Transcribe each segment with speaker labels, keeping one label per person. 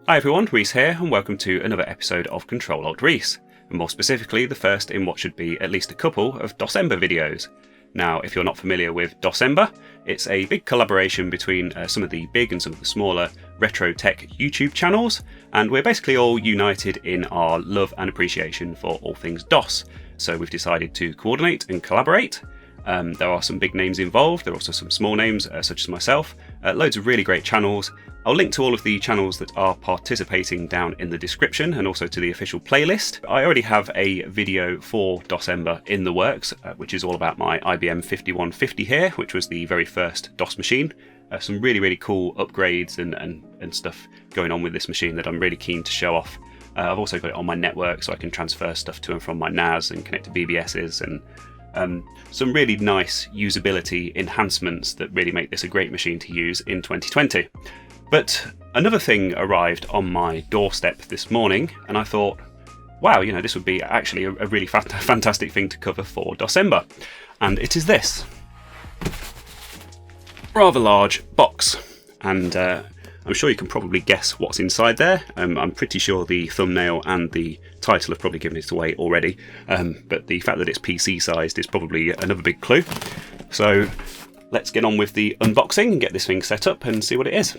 Speaker 1: Hi everyone, Reese here, and welcome to another episode of Control-Alt-Reese, and more specifically the first in what should be at least a couple of DOSember videos. Now, if you're not familiar with DOSember, it's a big collaboration between some of the big and some of the smaller retro tech YouTube channels, and we're basically all united in our love and appreciation for all things DOS. So we've decided to coordinate and collaborate. There are some big names involved, there are also some small names such as myself, loads of really great channels. I'll link to all of the channels that are participating down in the description and also to the official playlist. I already have a video for DOSember in the works, which is all about my IBM 5150 here, which was the very first DOS machine. Some really cool upgrades and stuff going on with this machine that I'm really keen to show off. I've also got it on my network so I can transfer stuff to and from my NAS and connect to BBSs and some really nice usability enhancements that really make this a great machine to use in 2020. But another thing arrived on my doorstep this morning, and I thought, wow, this would be actually a really fantastic thing to cover for DOSember. And it is this rather large box, and I'm sure you can probably guess what's inside there. I'm pretty sure the thumbnail and the title have probably given it away already, but the fact that it's PC sized is probably another big clue. So let's get on with the unboxing and get this thing set up and see what it is.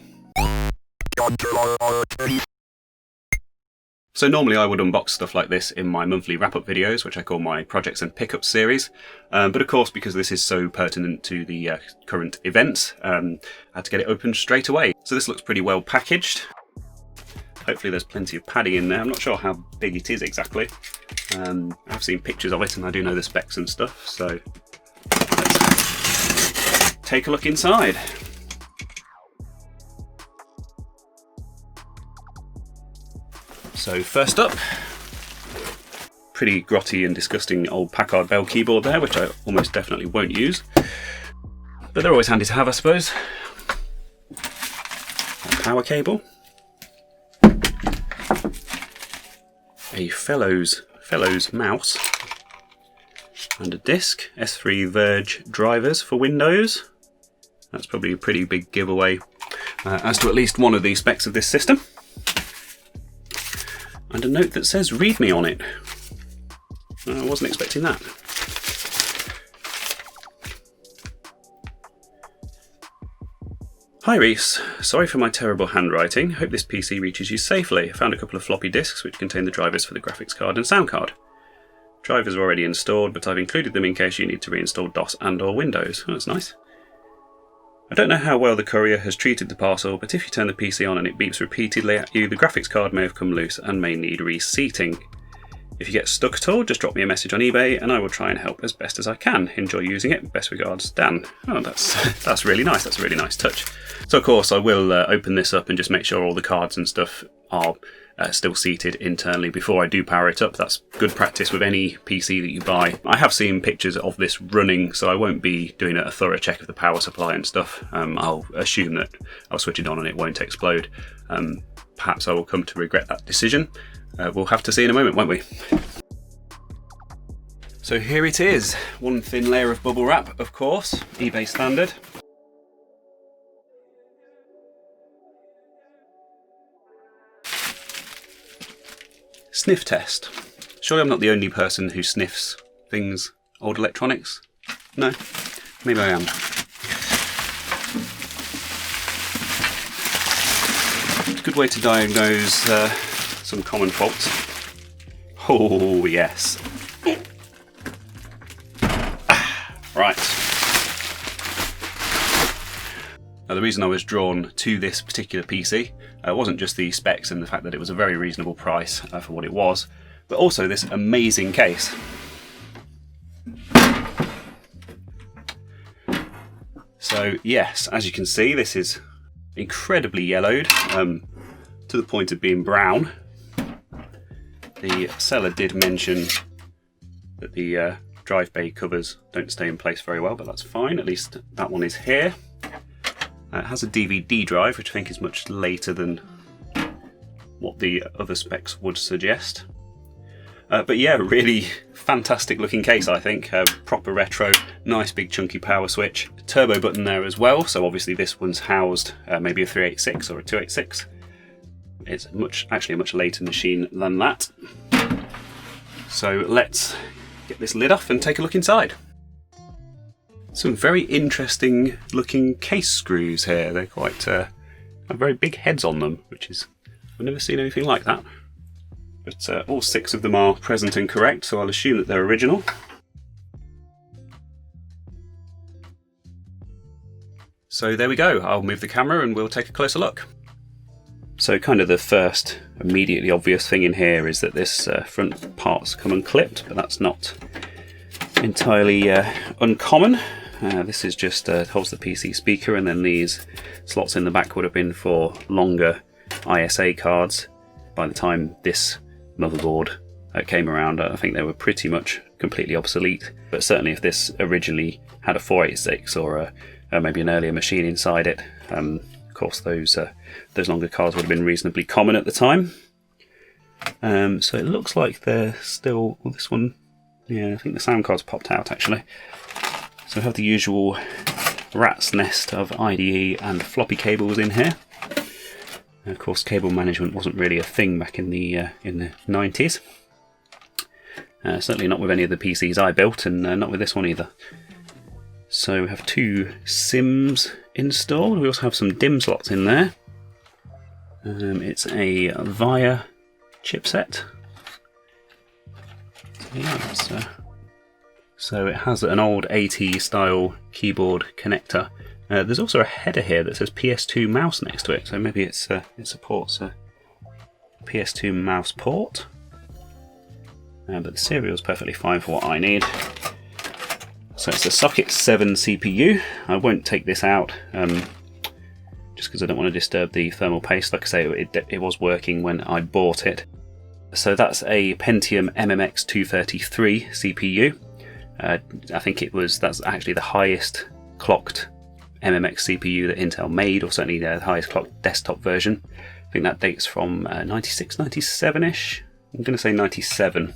Speaker 1: So normally I would unbox stuff like this in my monthly wrap-up videos, which I call my Projects and Pickups series. But of course, because this is so pertinent to the current events, I had to get it opened straight away. So this looks pretty well packaged. Hopefully there's plenty of padding in there. I'm not sure how big it is exactly. I've seen pictures of it and I do know the specs and stuff. So let's take a look inside. So first up, pretty grotty and disgusting old Packard Bell keyboard there, which I almost definitely won't use. But they're always handy to have, I suppose. A power cable. A Fellows mouse. And a disc. S3 Verge drivers for Windows. That's probably a pretty big giveaway as to at least one of the specs of this system. And a note that says "Read me" on it. I wasn't expecting that. Hi Reese, sorry for my terrible handwriting. Hope this PC reaches you safely. I found a couple of floppy disks which contain the drivers for the graphics card and sound card. Drivers are already installed, but I've included them in case you need to reinstall DOS and/or Windows. Oh, that's nice. I don't know how well the courier has treated the parcel, but if you turn the PC on and it beeps repeatedly at you, the graphics card may have come loose and may need reseating. If you get stuck at all, just drop me a message on eBay and I will try and help as best as I can. Enjoy using it. Best regards, Dan. Oh, that's really nice. That's a really nice touch. So of course I will open this up and just make sure all the cards and stuff are still seated internally before I do power it up. That's good practice with any PC that you buy. I have seen pictures of this running, so I won't be doing a thorough check of the power supply and stuff. I'll assume that I'll switch it on and it won't explode. Perhaps I will come to regret that decision. We'll have to see in a moment, won't we? So here it is. One thin layer of bubble wrap, of course, eBay standard. Sniff test. Surely I'm not the only person who sniffs things, old electronics? No? Maybe I am. It's a good way to diagnose some common faults. Oh yes. Right. Now the reason I was drawn to this particular PC wasn't just the specs and the fact that it was a very reasonable price for what it was, but also this amazing case. So yes, as you can see, this is incredibly yellowed to the point of being brown. The seller did mention that the drive bay covers don't stay in place very well, but that's fine. At least that one is here. It has a DVD drive, which I think is much later than what the other specs would suggest. But yeah, really fantastic looking case, I think. Proper retro, nice big chunky power switch. Turbo button there as well, so obviously this one's housed maybe a 386 or a 286. it's actually a much later machine than that. So let's get this lid off and take a look inside. Some very interesting looking case screws here. They're quite have very big heads on them, which is, I've never seen anything like that. But all 6 of them are present and correct, so I'll assume that they're original. So there we go, I'll move the camera and we'll take a closer look. So kind of the first immediately obvious thing in here is that this front part's come unclipped, but that's not entirely uncommon. This is just holds the PC speaker, and then these slots in the back would have been for longer ISA cards. By the time this motherboard came around, I think they were pretty much completely obsolete, but certainly if this originally had a 486 or maybe an earlier machine inside it, of course those longer cards would have been reasonably common at the time. So it looks like they're still, well, this one, yeah, I think the sound card's popped out actually. So we have the usual rat's nest of IDE and floppy cables in here. And of course, cable management wasn't really a thing back in the 90s. Certainly not with any of the PCs I built, and not with this one either. So we have 2 SIMs installed. We also have some DIMM slots in there. It's a VIA chipset. So yeah, so it has an old AT style keyboard connector. There's also a header here that says PS2 mouse next to it, so maybe it supports a PS2 mouse port. But the serial is perfectly fine for what I need. So it's a Socket 7 CPU. I won't take this out just because I don't want to disturb the thermal paste. Like I say, it was working when I bought it. So that's a Pentium MMX 233 CPU. I think that's actually the highest clocked MMX CPU that Intel made, or certainly the highest clocked desktop version. I think that dates from 96, 97-ish. I'm going to say 97.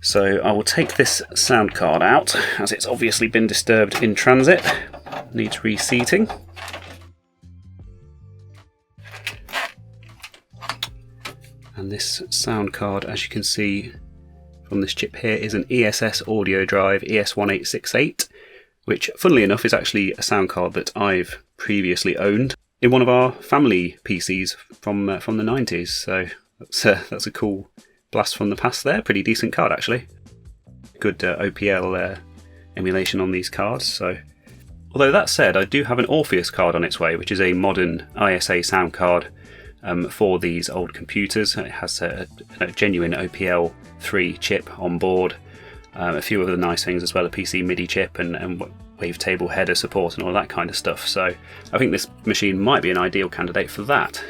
Speaker 1: So I will take this sound card out, as it's obviously been disturbed in transit. Needs reseating. And this sound card, as you can see from this chip here, is an ESS audio drive ES1868, which, funnily enough, is actually a sound card that I've previously owned in one of our family PCs from the 90s. So that's a cool blast from the past there. Pretty decent card, actually. Good OPL emulation on these cards. So, although that said, I do have an Orpheus card on its way, which is a modern ISA sound card for these old computers. It has a genuine OPL 3 chip on board. A few other nice things as well, a PC MIDI chip and wavetable header support and all that kind of stuff. So I think this machine might be an ideal candidate for that.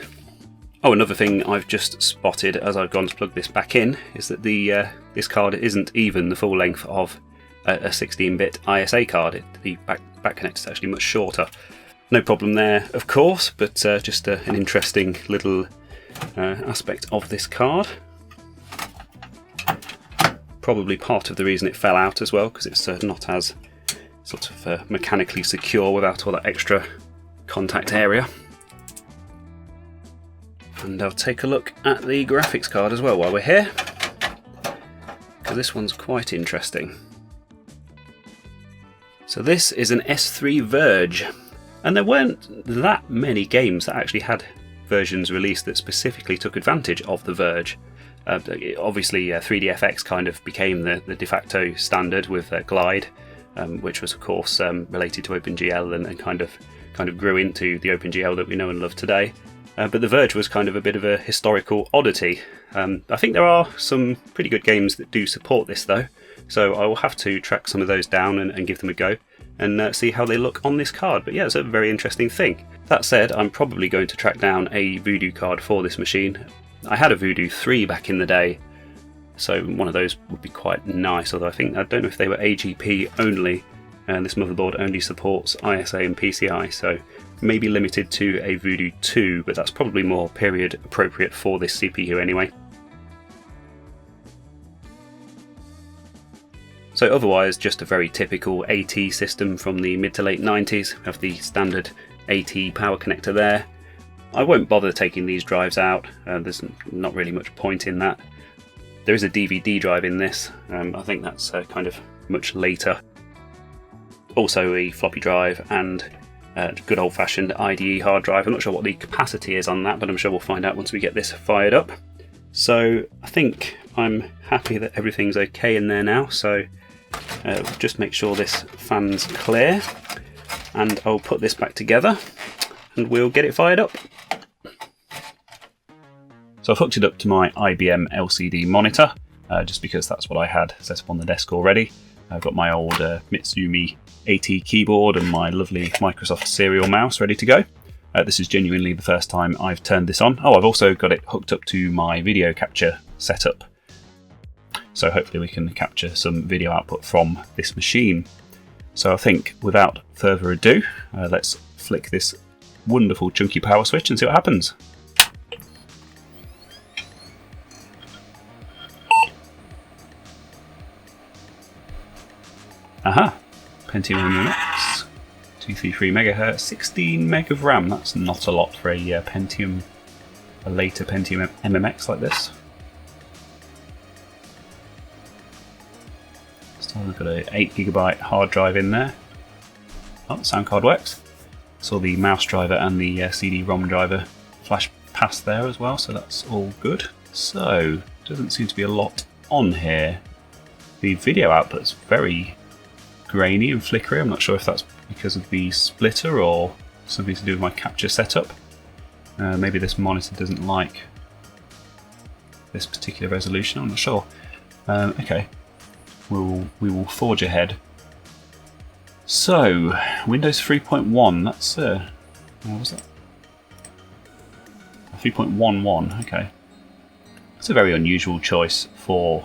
Speaker 1: Oh, another thing I've just spotted as I've gone to plug this back in is that this card isn't even the full length of a 16-bit ISA card. The back connector is actually much shorter. No problem there, of course, but just an interesting little aspect of this card. Probably part of the reason it fell out as well, because it's not as sort of mechanically secure without all that extra contact area. And I'll take a look at the graphics card as well while we're here, because this one's quite interesting. So this is an S3 Verge, and there weren't that many games that actually had versions released that specifically took advantage of the Verge. Obviously 3DFX kind of became the de facto standard with Glide, which was of course related to OpenGL and kind of grew into the OpenGL that we know and love today. But the Verge was kind of a bit of a historical oddity. I think there are some pretty good games that do support this though, so I will have to track some of those down and give them a go and see how they look on this card. But yeah, it's a very interesting thing. That said, I'm probably going to track down a Voodoo card for this machine. I had a Voodoo 3 back in the day, so one of those would be quite nice, although I don't know if they were AGP only, and this motherboard only supports ISA and PCI, so maybe limited to a Voodoo 2, but that's probably more period appropriate for this CPU anyway. So otherwise, just a very typical AT system from the mid to late 90s. We have the standard AT power connector there. I won't bother taking these drives out, there's not really much point in that. There is a DVD drive in this, I think that's kind of much later. Also a floppy drive and good old-fashioned IDE hard drive. I'm not sure what the capacity is on that, but I'm sure we'll find out once we get this fired up. So I think I'm happy that everything's okay in there now, so just make sure this fan's clear, and I'll put this back together and we'll get it fired up. So I've hooked it up to my IBM LCD monitor, just because that's what I had set up on the desk already. I've got my old Mitsumi AT keyboard and my lovely Microsoft Serial mouse ready to go. This is genuinely the first time I've turned this on. Oh, I've also got it hooked up to my video capture setup. So hopefully we can capture some video output from this machine. So I think without further ado, let's flick this wonderful chunky power switch and see what happens. Aha! Pentium MMX, 233 MHz, 16 meg of RAM. That's not a lot for a later Pentium MMX like this. So we've got a 8GB hard drive in there. Oh, the sound card works. Saw the mouse driver and the CD-ROM driver flash past there as well, so that's all good. So, doesn't seem to be a lot on here. The video output's very grainy and flickery. I'm not sure if that's because of the splitter or something to do with my capture setup. Maybe this monitor doesn't like this particular resolution, I'm not sure. Okay, we will forge ahead. So, Windows 3.1, that's what was that? 3.11, okay. That's a very unusual choice for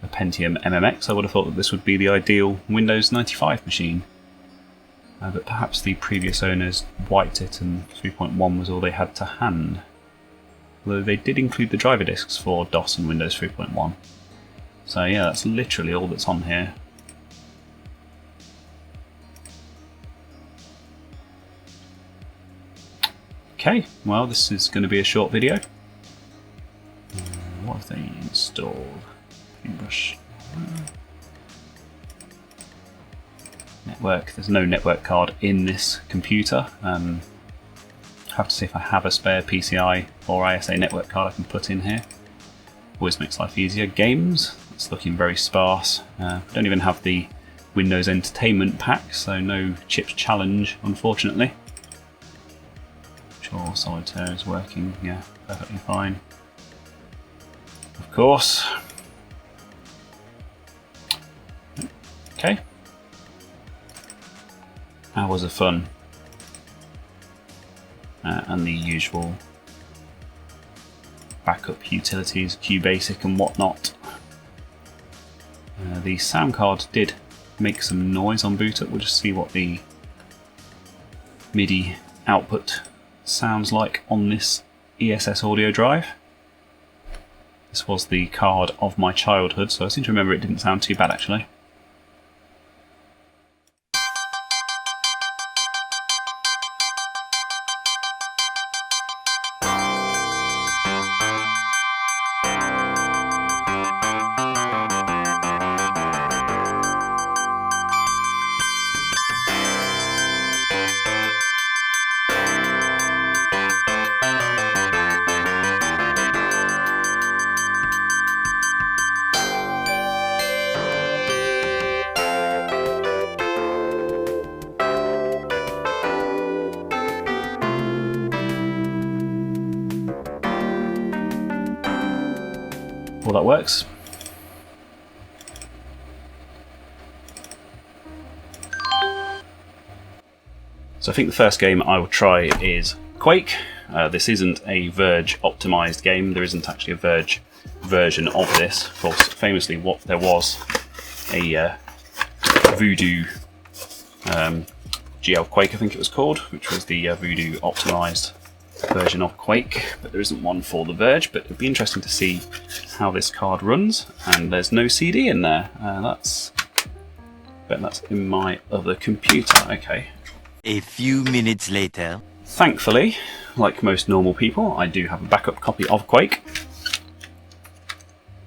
Speaker 1: a Pentium MMX. I would have thought that this would be the ideal Windows 95 machine. But perhaps the previous owners wiped it and 3.1 was all they had to hand. Although they did include the driver disks for DOS and Windows 3.1. So yeah, that's literally all that's on here. Okay, well this is going to be a short video. What have they installed? Paintbrush. Network. There's no network card in this computer. Have to see if I have a spare PCI or ISA network card I can put in here. Always makes life easier. Games. It's looking very sparse. Don't even have the Windows Entertainment Pack, so no Chips Challenge, unfortunately. Sure, Solitaire is working. Yeah, perfectly fine. Of course. Okay. Hours of fun. And the usual backup utilities, QBasic and whatnot. The sound card did make some noise on boot up. We'll just see what the MIDI output sounds like on this ESS audio drive. This was the card of my childhood, so I seem to remember it didn't sound too bad actually. Well, that works. So I think the first game I will try is Quake. This isn't a Verge optimized game. There isn't actually a Verge version of this. Of course, famously, there was a Voodoo GL Quake, I think it was called, which was the Voodoo optimized version of Quake, but there isn't one for the Verge. But it'd be interesting to see how this card runs. And there's no CD in there. That's in my other computer. Okay.
Speaker 2: A few minutes later.
Speaker 1: Thankfully, like most normal people, I do have a backup copy of Quake,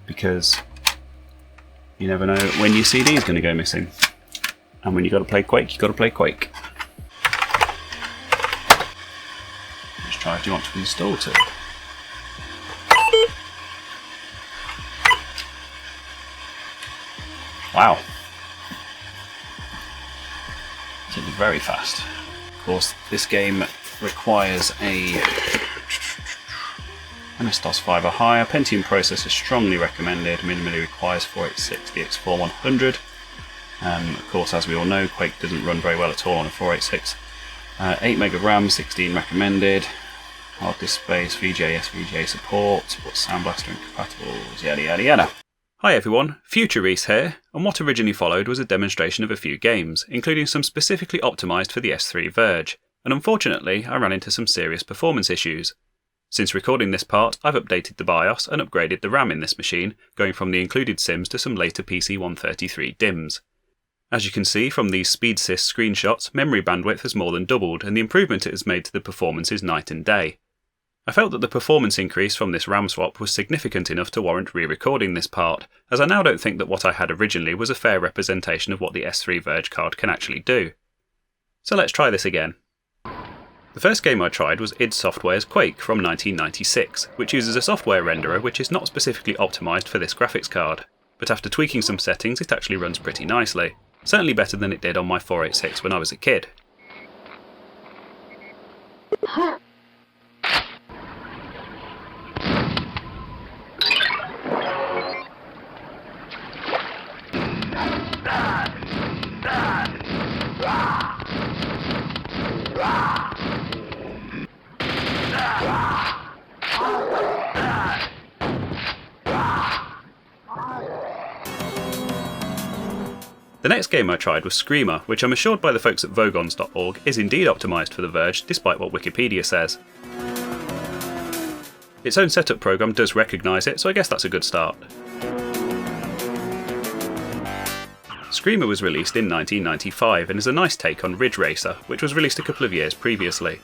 Speaker 1: because you never know when your CD is going to go missing. And when you've got to play Quake, you've got to play Quake. Let's try if you want to install it. Wow. It's very fast. Of course, this game requires a MS-DOS 5 or higher. Pentium processor strongly recommended. Minimally requires 486 DX4100. Of course, as we all know, Quake doesn't run very well at all on a 486. 8 meg of RAM, 16 recommended. Hard disk space, VGA, SVGA support, supports Sound Blaster incompatibles, yada yada yada. Hi everyone, Future Reese here, and what originally followed was a demonstration of a few games, including some specifically optimised for the S3 Verge, and unfortunately I ran into some serious performance issues. Since recording this part, I've updated the BIOS and upgraded the RAM in this machine, going from the included sims to some later PC133 DIMMs. As you can see from these SpeedSys screenshots, memory bandwidth has more than doubled, and the improvement it has made to the performance is night and day. I felt that the performance increase from this RAM swap was significant enough to warrant re-recording this part, as I now don't think that what I had originally was a fair representation of what the S3 Verge card can actually do. So let's try this again. The first game I tried was id Software's Quake from 1996, which uses a software renderer which is not specifically optimised for this graphics card, but after tweaking some settings it actually runs pretty nicely, certainly better than it did on my 486 when I was a kid. The next game I tried was Screamer, which I'm assured by the folks at Vogons.org is indeed optimised for the Verge, despite what Wikipedia says. Its own setup program does recognise it, so I guess that's a good start. Screamer was released in 1995 and is a nice take on Ridge Racer, which was released a couple of years previously.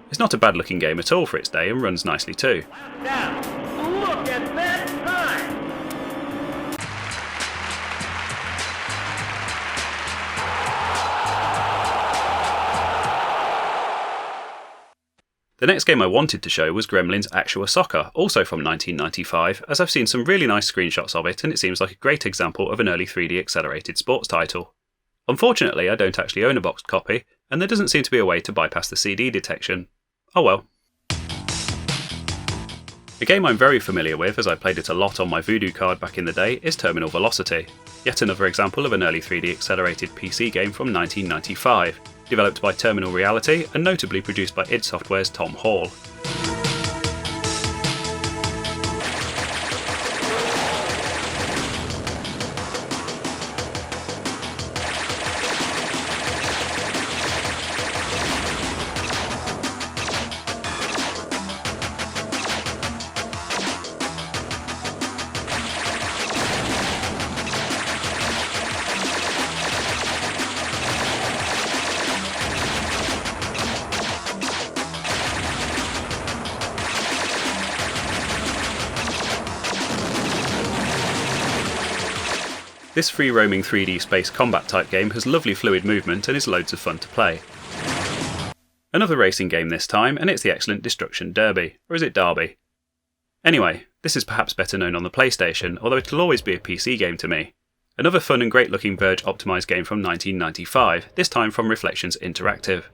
Speaker 1: It's not a bad looking game at all for its day and runs nicely too.
Speaker 2: Now, look at that time!
Speaker 1: The next game I wanted to show was Gremlins Actual Soccer, also from 1995, as I've seen some really nice screenshots of it and it seems like a great example of an early 3D accelerated sports title. Unfortunately, I don't actually own a boxed copy, and there doesn't seem to be a way to bypass the CD detection. Oh well. A game I'm very familiar with, as I played it a lot on my Voodoo card back in the day, is Terminal Velocity, yet another example of an early 3D accelerated PC game from 1995, developed by Terminal Reality and notably produced by id Software's Tom Hall. This free-roaming 3D space combat type game has lovely fluid movement and is loads of fun to play. Another racing game this time, and it's the excellent Destruction Derby, or is it Derby? Anyway, this is perhaps better known on the PlayStation, although it'll always be a PC game to me. Another fun and great looking Verge optimised game from 1995, this time from Reflections Interactive.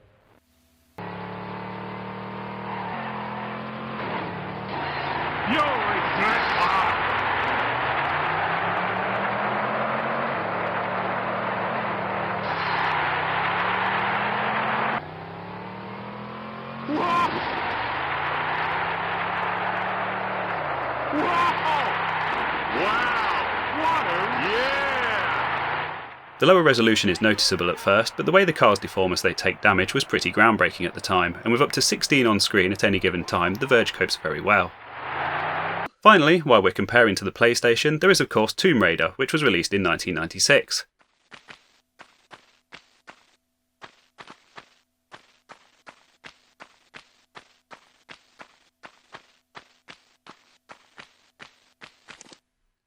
Speaker 1: The lower resolution is noticeable at first, but the way the cars deform as they take damage was pretty groundbreaking at the time, and with up to 16 on screen at any given time, the Verge copes very well. Finally, while we're comparing to the PlayStation, there is of course Tomb Raider, which was released in 1996.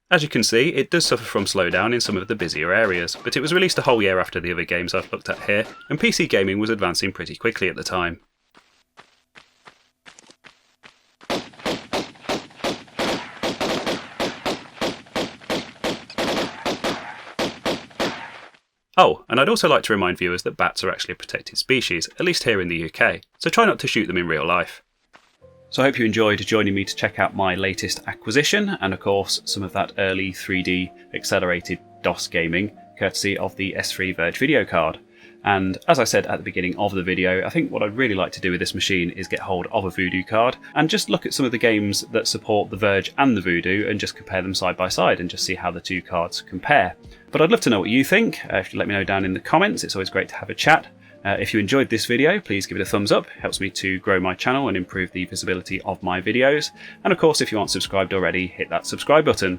Speaker 1: As you can see, it does suffer from slowdown in some of the busier areas, but it was released a whole year after the other games I've looked at here, and PC gaming was advancing pretty quickly at the time. Oh, and I'd also like to remind viewers that bats are actually a protected species, at least here in the UK, so try not to shoot them in real life. So I hope you enjoyed joining me to check out my latest acquisition, and of course some of that early 3D accelerated DOS gaming, courtesy of the S3 Verge video card. And as I said at the beginning of the video, I think what I'd really like to do with this machine is get hold of a Voodoo card and just look at some of the games that support the Verge and the Voodoo and just compare them side by side and just see how the two cards compare. But I'd love to know what you think. If you let me know down in the comments, it's always great to have a chat. If you enjoyed this video, please give it a thumbs up. It helps me to grow my channel and improve the visibility of my videos. And of course, if you aren't subscribed already, hit that subscribe button.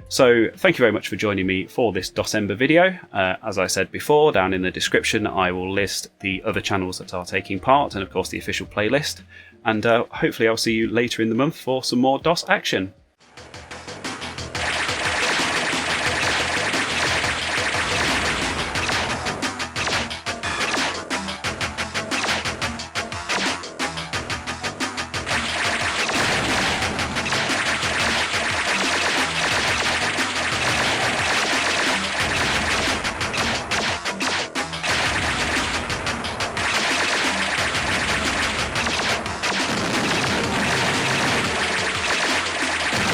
Speaker 1: So thank you very much for joining me for this DOSember video. As I said before, down in the description I will list the other channels that are taking part and of course the official playlist. And hopefully I'll see you later in the month for some more DOS action.